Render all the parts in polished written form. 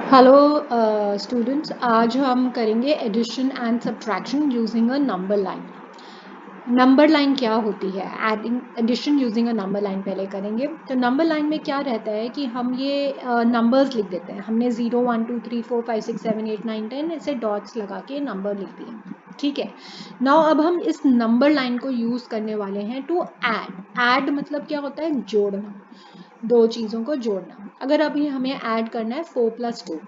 Hello students, आज हम करेंगे addition and subtraction using a number line. Number line क्या होती है? Adding addition using a number line पहले करेंगे। तो नंबर लाइन में क्या रहता है कि हम ये नंबर्स लिख देते हैं। हमने 0 1 2 3 4 5 6 7 8 9 10 ऐसे डॉट्स लगा के नंबर लिख दिए। ठीक है, नाउ अब हम इस नंबर लाइन को यूज़ करने वाले हैं टू ऐड मतलब क्या होता है? जोड़ना, दो चीज़ों को जोड़ना। अगर अभी हमें ऐड करना है 4 + 2,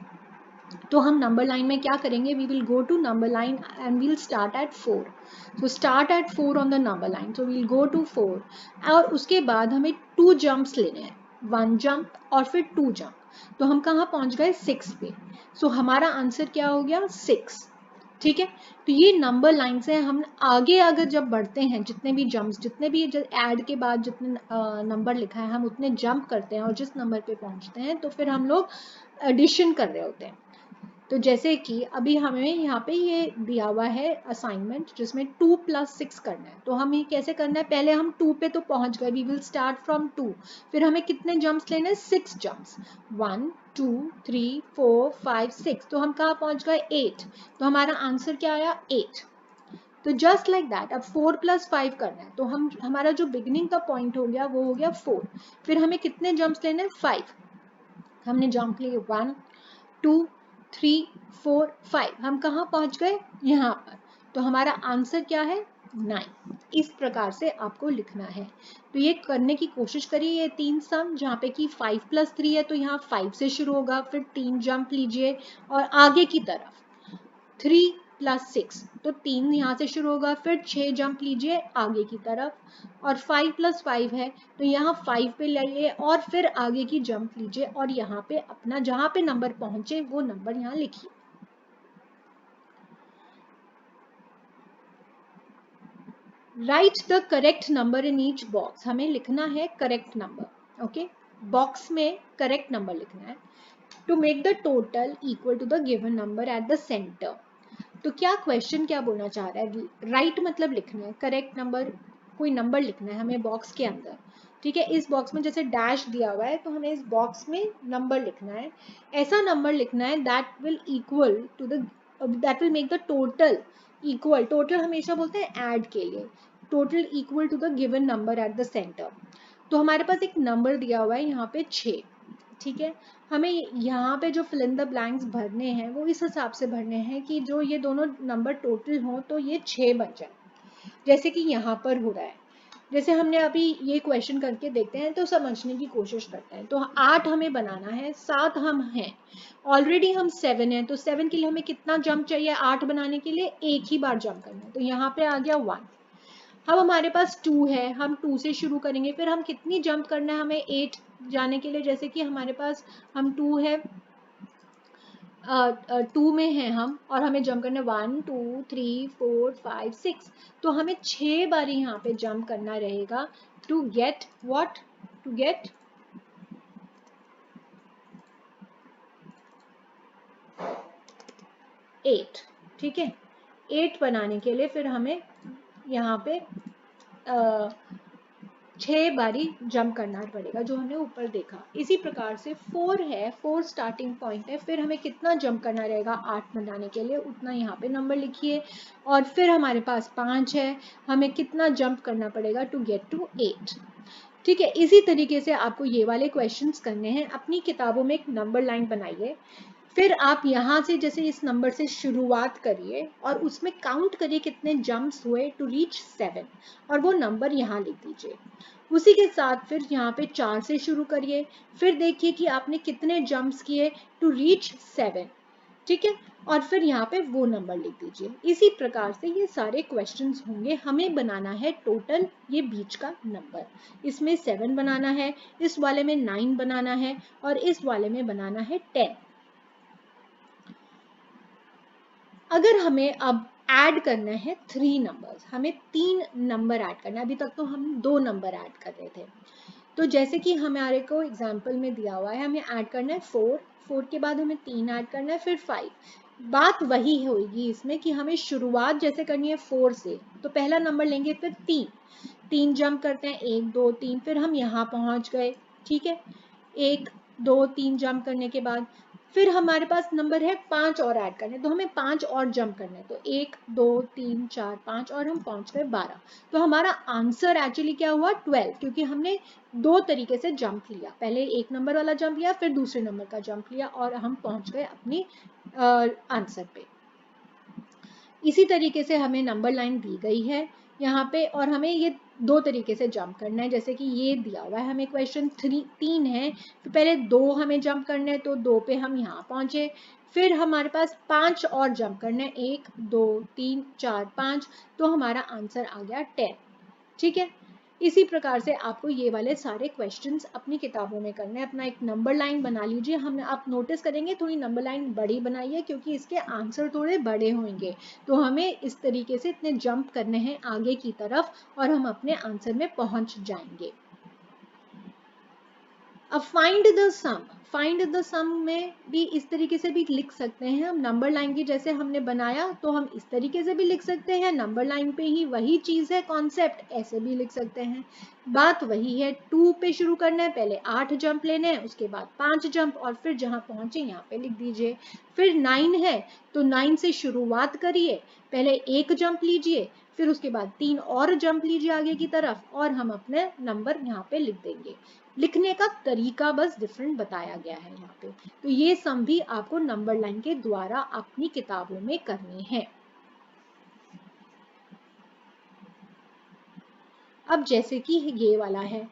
तो हम नंबर लाइन में क्या करेंगे? We will go to number line and we'll start at 4। So start at 4 on the number line, so we'll go to 4 और उसके बाद हमें 2 जंप्स लेने हैं, 1 जंप और फिर 2 जंप। तो हम कहाँ पहुंच गए? 6 पे। सो हमारा आंसर क्या हो गया? 6। ठीक है, तो ये नंबर लाइन से हम आगे अगर जब बढ़ते हैं, जितने भी जंप्स, जितने भी ऐड के बाद जितने नंबर लिखा है हम उतने जंप करते हैं और जिस नंबर पे पहुंचते हैं तो फिर हम लोग एडिशन कर रहे होते हैं। तो जैसे कि अभी हमें यहाँ पे ये दिया हुआ है असाइनमेंट जिसमें 2 + 6 करना है। तो हम ये कैसे करना है? पहले हम 2 पे तो पहुंच गए, वी विल स्टार्ट फ्रॉम 2। फिर हमें कितने जंप्स लेने हैं? 6 जंप्स, 1 2 3 4 5 6। तो हम कहाँ पहुंच गए? 8। तो हमारा आंसर क्या आया? 8। तो जस्ट लाइक दैट अब 4 + 5 करना है। तो हम हमारा जो बिगिनिंग का पॉइंट हो गया वो हो गया 4। फिर हमें कितने जंप्स लेने हैं? 5। हमने जंप लिए 1 2 3 4 5। हम कहाँ पहुंच गए? यहाँ पर। तो हमारा आंसर क्या है? 9। इस प्रकार से आपको लिखना है। तो ये करने की कोशिश करिए। ये 3 सम जहाँ पे कि 5 + 3 है, तो यहाँ 5 से शुरू होगा, फिर 3 जंप लीजिए और आगे की तरफ 3 + 6, तो 3 यहाँ से शुरू होगा, फिर 6 जंप लीजिए आगे की तरफ और 5 + 5 है तो यहाँ 5 पे लाइए और फिर आगे की जंप लीजिए और यहाँ पे अपना जहाँ पे नंबर पहुंचे वो नंबर यहाँ लिखिए। Write the correct number in each box. हमें लिखना है करेक्ट नंबर। ओके, बॉक्स में करेक्ट नंबर लिखना है to make the total equal to the given number at the centre. तो क्या क्वेश्चन क्या बोलना चाह रहा है? राइट मतलब लिखना है, करेक्ट नंबर कोई नंबर लिखना है हमें बॉक्स के अंदर। ठीक है, इस बॉक्स में जैसे डैश दिया हुआ है तो हमें इस बॉक्स में नंबर लिखना है। ऐसा नंबर लिखना है that will equal to the, that will make the total equal. Total हमेशा बोलते हैं ऐड के लिए, total equal to the given number at the centre. तो हमारे पास एक नंबर दिया हुआ है यहाँ पे 6। ठीक है, हमें यहाँ पे जो फिल इन द ब्लैंक्स भरने हैं वो इस हिसाब से भरने हैं कि जो ये दोनों नंबर टोटल हो तो ये 6 बन जाए, जैसे कि यहाँ पर हो रहा है। जैसे हमने अभी ये क्वेश्चन करके देखते हैं तो समझने की कोशिश करते हैं। तो 8 हमें बनाना है, 7 हम हैं, ऑलरेडी हम 7 हैं, तो 7 के लिए हमें कितना जंप चाहिए? 8 बनाने के लिए एक ही बार जंप करना है, तो यहाँ पे आ गया 1। अब हमारे पास 2 है, हम 2 से शुरू करेंगे, फिर हम कितनी जंप करना है हमें 8 जाने के लिए? जैसे कि हमारे पास हम 2 है, 2 में हैं हम और हमें जंप करना है 1 2 3 4 5 6। तो हमें 6 बार यहाँ पे जंप करना रहेगा to get what? To get 8। ठीक है, 8 बनाने के लिए फिर हमें यहाँ पे 6 बारी जंप करना पड़ेगा, जो हमने ऊपर देखा। इसी प्रकार से 4 है, 4 स्टार्टिंग पॉइंट है, फिर हमें कितना जंप करना रहेगा 8 बनाने के लिए? उतना यहाँ पे नंबर लिखिए। और फिर हमारे पास 5 है, हमें कितना जंप करना पड़ेगा टू गेट टू 8? ठीक है, इसी तरीके से आपको ये वाले क्वेश्चंस करने हैं। अपनी किताबों में एक नंबर लाइन बनाइए, फिर आप यहाँ से जैसे इस नंबर से शुरुआत करिए और उसमें काउंट करिए कितने जंप्स हुए टू रीच 7 और वो नंबर यहाँ लिख दीजिए। उसी के साथ फिर यहाँ पे 4 से शुरू करिए, फिर देखिए कि आपने कितने जंप्स किए टू रीच 7। ठीक है, और फिर यहाँ पे वो नंबर लिख दीजिए। इसी प्रकार से ये सारे क्वेश्चंस होंगे। हमें बनाना है टोटल ये बीच का नंबर, इसमें 7 बनाना है, इस वाले में 9 बनाना है और इस वाले में बनाना है 10। अगर हमें अब ऐड करना है 3 नंबर्स, हमें 3 नंबर ऐड करना है। अभी तक तो हम 2 नंबर ऐड कर रहे थे। तो जैसे कि हमारे को एग्जाम्पल में दिया हुआ है, हमें ऐड करना है 4, 4 के बाद हमें 3 ऐड करना है, फिर 5। बात वही होगी इसमें कि हमें शुरुआत जैसे करनी है 4 से, तो पहला नंबर लेंगे, फिर 3 जंप करते हैं, 1 2 3, फिर हम यहाँ पहुँच गए। ठीक है, 1 2 3 जंप करने के बाद फिर हमारे पास नंबर है 5 और ऐड करने, तो हमें 5 और जंप करने, तो 1 2 3 4 5 और हम पहुंच गए 12। तो हमारा आंसर एक्चुअली क्या हुआ 12, क्योंकि हमने दो तरीके से जंप लिया, पहले एक नंबर वाला जंप लिया, फिर दूसरे नंबर का जंप लिया और हम पहुंच गए अपनी आंसर पे। इसी तरीके से हमें नंबर लाइन दी गई है यहाँ पे, और हमें ये दो तरीके से जंप करना है। जैसे कि ये दिया हुआ है हमें क्वेश्चन 3 है, तो पहले 2 हमें जंप करना है, तो 2 पे हम यहाँ पहुंचे। फिर हमारे पास 5 और जंप करना है, 1 2 3 4 5, तो हमारा आंसर आ गया 10। ठीक है, इसी प्रकार से आपको ये वाले सारे क्वेश्चंस अपनी किताबों में करने हैं। अपना एक नंबर लाइन बना लीजिए। हम आप नोटिस करेंगे थोड़ी नंबर लाइन बड़ी बनाइए, क्योंकि इसके आंसर थोड़े बड़े होंगे, तो हमें इस तरीके से इतने जंप करने हैं आगे की तरफ और हम अपने आंसर में पहुंच जाएंगे। अब फाइंड द सम में भी इस तरीके से भी लिख सकते हैं हम। नंबर लाइन की जैसे हमने बनाया, तो हम इस तरीके से भी लिख सकते हैं। नंबर लाइन पे ही वही चीज है, कॉन्सेप्ट, ऐसे भी लिख सकते हैं। बात वही है, 2 पे शुरू करना है, पहले 8 जंप लेने हैं, उसके बाद 5 जंप, और फिर जहां पहुंचे यहाँ पे लिख दीजिए। फिर 9 है, तो 9 से शुरुआत करिए, पहले 1 जंप लीजिए, फिर उसके बाद 3 और जंप लीजिए आगे की तरफ, और हम अपने नंबर यहाँ पे लिख देंगे। लिखने का तरीका बस डिफरेंट बताया गया है यहाँ पे। तो ये सम भी आपको नंबर लाइन के द्वारा अपनी किताबों में करने हैं। अब जैसे कि ये वाला है,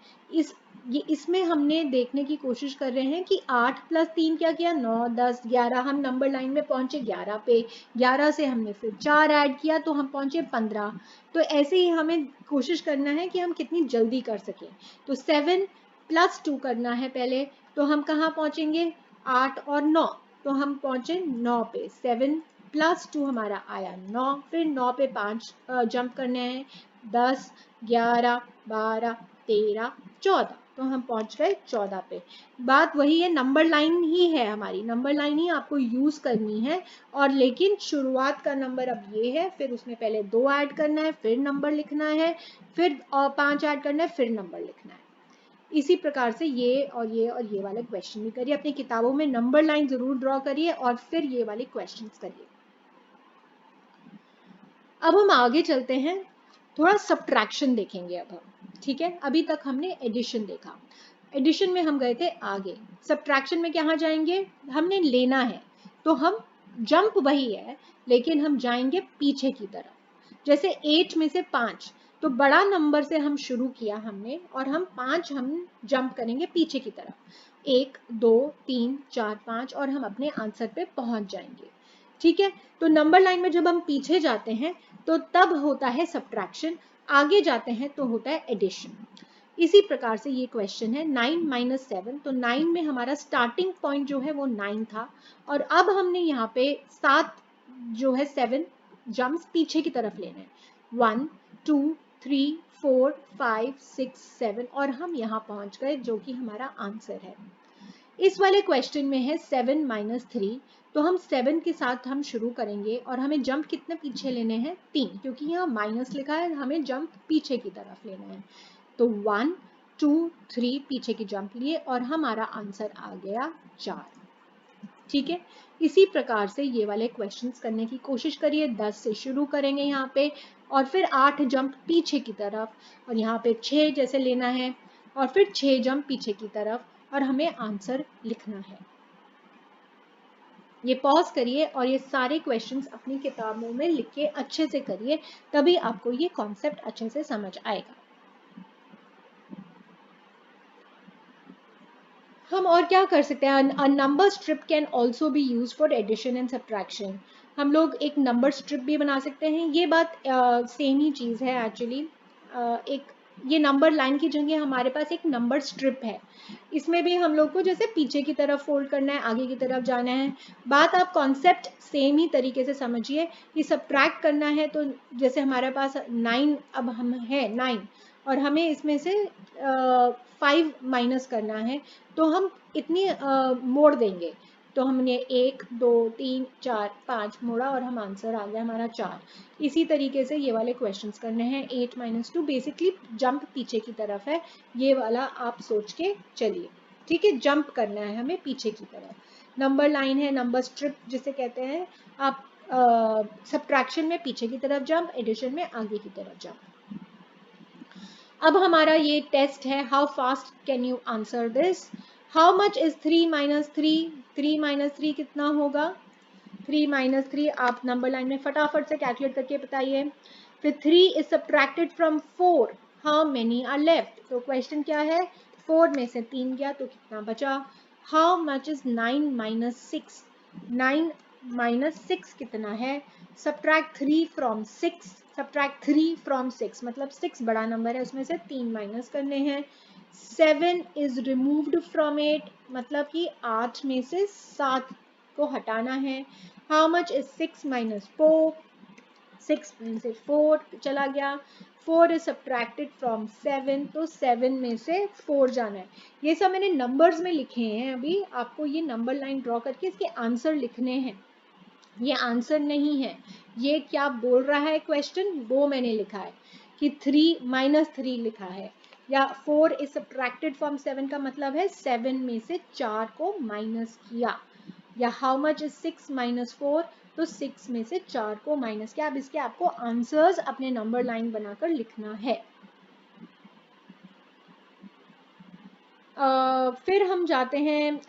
इसमें हमने देखने की कोशिश कर रहे हैं कि 8 + 3 क्या किया, 9 10 11, हम नंबर लाइन में पहुंचे 11 पे, 11 से हमने फिर 4 ऐड किया तो हम पहुंचे 15। तो ऐसे ही हमें कोशिश करना है कि हम कितनी जल्दी कर सकें। तो 7 + 2 करना है पहले, तो हम कहाँ पहुंचेंगे, 8 और 9, तो हम पहुंचे 9 पे। 7 + 2 हमारा आया 9, फिर 9 पे 5 जंप करने हैं, 10 11 12 13 14, तो हम पहुंच गए 14 पे। बात वही है, नंबर लाइन ही है हमारी, नंबर लाइन ही आपको यूज करनी है। और लेकिन शुरुआत का नंबर अब ये है, फिर उसमें पहले 2 ऐड करना है, फिर नंबर लिखना है, फिर 5 ऐड करना है, फिर नंबर लिखना है। इसी प्रकार से ये और ये और ये वाले क्वेश्चन भी करिए। अपनी किताबों में नंबर लाइन जरूर ड्रॉ करिए और फिर ये वाले क्वेश्चन करिए। अब हम आगे चलते हैं, थोड़ा सब्ट्रैक्शन देखेंगे अब हम। ठीक है, अभी तक हमने एडिशन देखा, एडिशन में हम गए थे आगे। सब्ट्रैक्शन में कहाँ जाएंगे, हमने लेना है, तो हम जंप वही है, लेकिन हम जाएंगे पीछे की तरफ। जैसे 8 में से 5, तो बड़ा नंबर से हम शुरू किया हमने, और हम 5 हम जंप करेंगे पीछे की तरफ, 1 2 3 4 5, और हम अपने आंसर पे पहुंच जाएंगे। ठीक है, तो नंबर लाइन में जब हम पीछे जाते हैं तो तब होता है सब्ट्रैक्शन, आगे जाते हैं तो होता है एडिशन। इसी प्रकार से ये क्वेश्चन है 9 - 7, तो 9 में हमारा स्टार्टिंग पॉइंट जो है वो 9 था, और अब हमने यहाँ पे 7 जो है 7 जंप्स पीछे की तरफ लेने हैं, 1 2 3 4 5 6 7, और हम यहाँ पहुंच गए, जो कि हमारा आंसर है। इस वाले क्वेश्चन में है 7 - 3, तो हम 7 के साथ हम शुरू करेंगे, और हमें जंप कितने पीछे लेने हैं, 3, क्योंकि यहाँ माइनस लिखा है, हमें जंप पीछे की तरफ लेना है। तो 1 2 3 पीछे की जंप लिए, और हमारा आंसर आ गया 4। ठीक है, इसी प्रकार से ये वाले क्वेश्चंस करने की कोशिश करिए। 10 से शुरू करेंगे यहाँ पे, और फिर 8 जंप पीछे की तरफ, और यहाँ पे 6 जैसे लेना है, और फिर 6 जंप पीछे की तरफ, और हमें आंसर लिखना है। ये पॉज करिए और ये सारे क्वेश्चंस अपनी किताबों में लिख के अच्छे से करिए, तभी आपको ये कॉन्सेप्ट अच्छे से समझ आएगा। हम और क्या कर सकते हैं, a number strip can also be use for addition and subtraction. हम लोग एक नंबर स्ट्रिप भी बना सकते हैं। ये बात सेम ही चीज़ है एक्चुअली। एक ये नंबर लाइन की जगह हमारे पास एक नंबर स्ट्रिप है, इसमें भी हम लोग को जैसे पीछे की तरफ फोल्ड करना है, आगे की तरफ जाना है। बात आप कॉन्सेप्ट सेम ही तरीके से समझिए कि सब्ट्रैक्ट करना है, तो जैसे हमारे पास 9 अब हम है 9, और हमें इसमें से 5 माइनस करना है, तो हम इतनी मोड़ देंगे, तो हमने 1 2 3 4 5 मोड़ा, और हम आंसर आ गया हमारा 4। इसी तरीके से ये वाले क्वेश्चंस करने हैं। 8 - 2 बेसिकली जंप पीछे की तरफ है, ये वाला आप सोच के चलिए। ठीक है, जंप करना है हमें पीछे की तरफ। नंबर लाइन है, नंबर स्ट्रिप जिसे कहते हैं। आप सब्ट्रैक्शन में पीछे की तरफ जंप, एडिशन में आगे की तरफ जंप। अब हमारा ये टेस्ट है, how fast can you answer this. How much is 3 minus 3, 3 minus 3 कितना होगा, 3 माइनस 3 आप नंबर लाइन में फटाफट से कैलकुलेट करके बताइए। फिर 3 is subtracted from 4, how many are left, तो क्वेश्चन क्या है, 4 में से 3 गया तो कितना बचा। How much is 9 minus 6, 9 minus 6 कितना है, सब्ट्रैक्ट 3 फ्रॉम 6, सब्ट्रैक्ट 3 फ्रॉम 6 मतलब 6 बड़ा नंबर है, उसमें से 3 माइनस करने हैं। 7 इज रिमूव्ड फ्रॉम 8 मतलब कि 8 में से 7 को हटाना है। हाउ मच इज 6 माइनस 4, 6 में से 4 चला गया। 4 इज सब्ट्रैक्टेड फ्रॉम 7 तो 7 में से 4 जाना है। ये सब मैंने नंबर्स में लिखे हैं, अभी आपको ये नंबर लाइन ड्रॉ करके इसके आंसर लिखने हैं। ये आंसर नहीं है, ये क्या बोल रहा है क्वेश्चन वो मैंने लिखा है कि 3 माइनस 3 लिखा है, या 4 इज सब्ट्रैक्टेड फ्रॉम 7 का मतलब है 7 में से 4 को माइनस किया, या हाउ मच इज 6 माइनस 4 तो 6 में से 4 को माइनस किया। अब इसके आपको आंसर्स अपने नंबर लाइन बनाकर लिखना है। फिर हम जाते हैं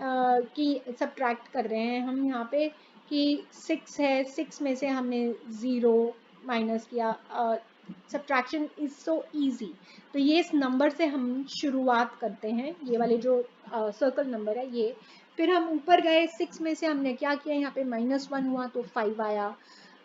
कि सब्ट्रैक्ट कर रहे हैं हम यहाँ पे कि 6 है, 6 में से हमने 0 माइनस किया। सब्ट्रैक्शन इज सो इजी, तो ये इस नंबर से हम शुरुआत करते हैं, ये वाले जो सर्कल नंबर है ये। फिर हम ऊपर गए, 6 में से हमने क्या किया, यहाँ पे -1 हुआ तो 5 आया।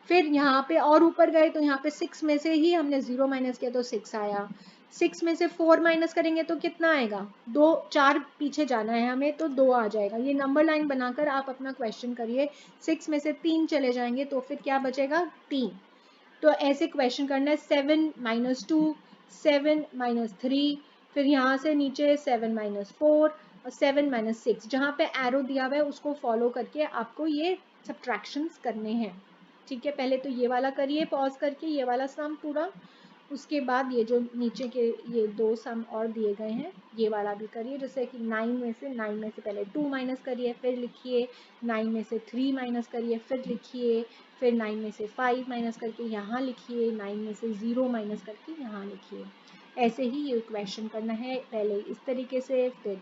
फिर यहाँ पे और ऊपर गए तो यहाँ पे 6 में से ही हमने 0 माइनस किया तो 6 आया। 6 में से 4 माइनस करेंगे तो कितना आएगा, 2, 4 पीछे जाना है हमें तो 2 आ जाएगा। ये नंबर लाइन बनाकर आप अपना क्वेश्चन करिए। 6 में से 3 चले जाएंगे तो फिर क्या बचेगा, 3। तो ऐसे क्वेश्चन करना है। 7 माइनस 2, 7 माइनस 3, फिर यहाँ से नीचे 7 माइनस 4 और 7 माइनस 6, जहाँ पे एरो दिया हुआ है उसको फॉलो करके आपको ये सब्ट्रैक्शंस करने हैं। ठीक है, पहले तो ये वाला करिए पॉज करके, ये वाला सम पूरा, उसके बाद ये जो नीचे के ये 2 सम और दिए गए हैं ये वाला भी करिए। जैसे कि 9 में से पहले 2 माइनस करिए फिर लिखिए, 9 में से 3 माइनस करिए फिर लिखिए, फिर 9 में से 5 माइनस करके यहाँ लिखिए, 9 में से 0 माइनस करके यहाँ लिखिए। ऐसे ही ये क्वेश्चन करना है, पहले इस तरीके से, फिर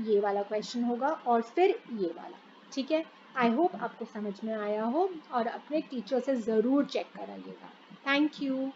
ये वाला क्वेश्चन होगा और फिर ये वाला। ठीक है, आई होप आपको समझ में आया हो और अपने टीचर से ज़रूर चेक कराइएगा। Thank you.